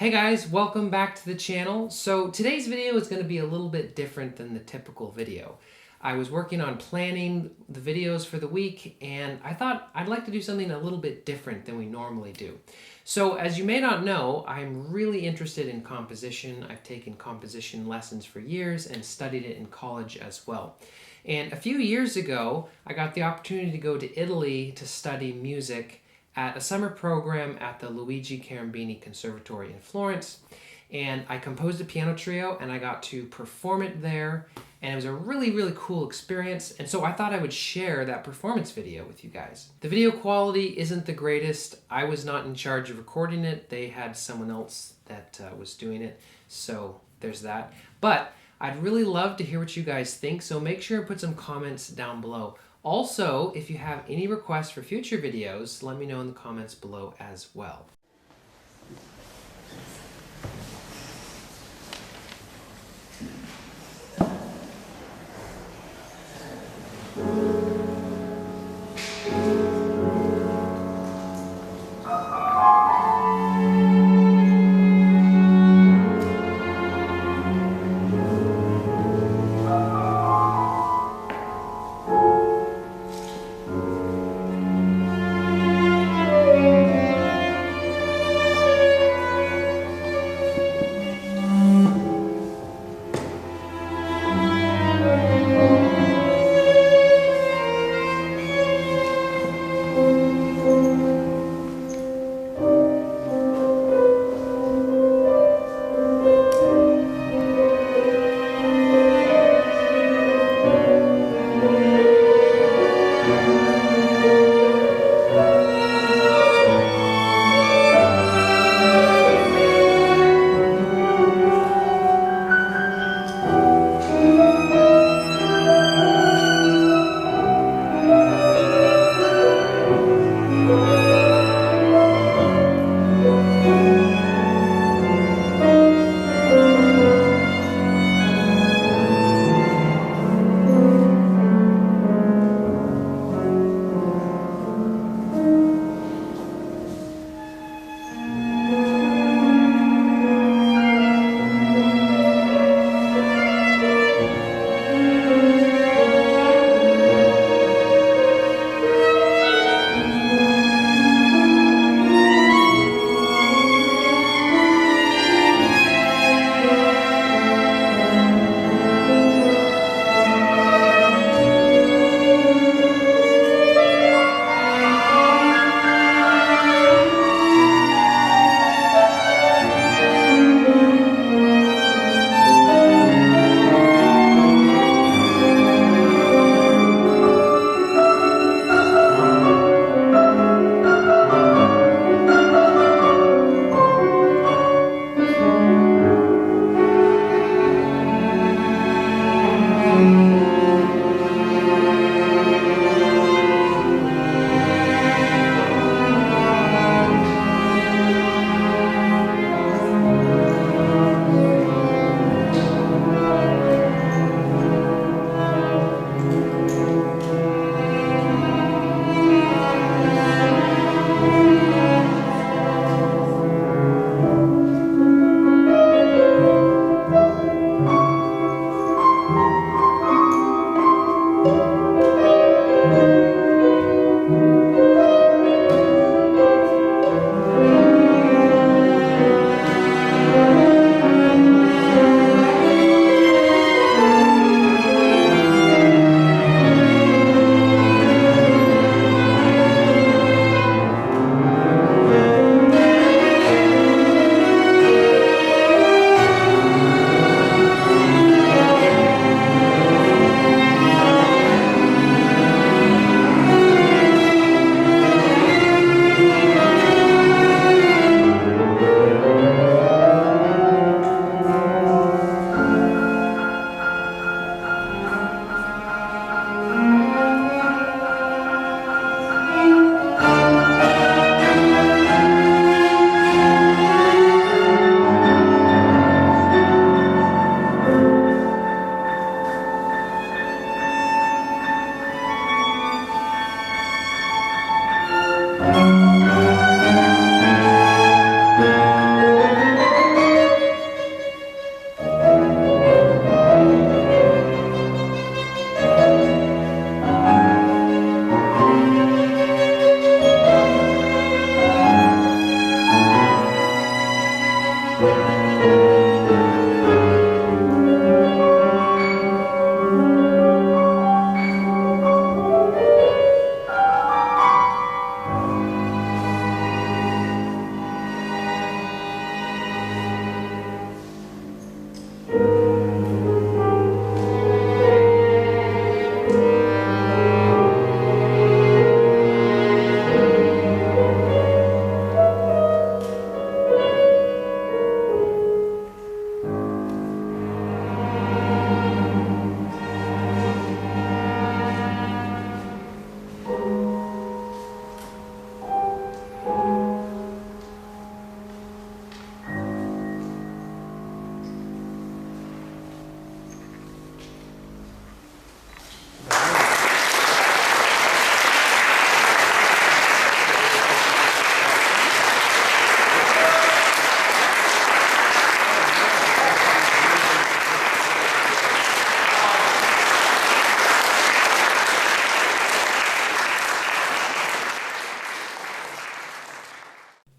Hey guys, welcome back to the channel. So today's video is going to be a little bit different than the typical video. I was working on planning the videos for the week and I thought I'd like to do something a little bit different than we normally do. So as you may not know, I'm really interested in composition. I've taken composition lessons for years and studied it in college as well. And a few years ago, I got the opportunity to go to Italy to study music at a summer program at the Luigi Cherubini Conservatory in Florence. And I composed a piano trio and I got to perform it there. And it was a really cool experience. And so I thought I would share that performance video with you guys. The video quality isn't the greatest. I was not in charge of recording it. They had someone else that was doing it. So there's that. But I'd really love to hear what you guys think. So make sure and put some comments down below. Also, if you have any requests for future videos, let me know in the comments below as well.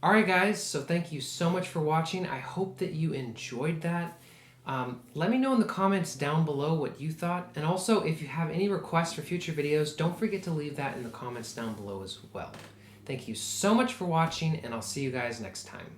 Alright guys, so thank you so much for watching. I hope that you enjoyed that. Let me know in the comments down below what you thought, and also if you have any requests for future videos, don't forget to leave that in the comments down below as well. Thank you so much for watching, and I'll see you guys next time.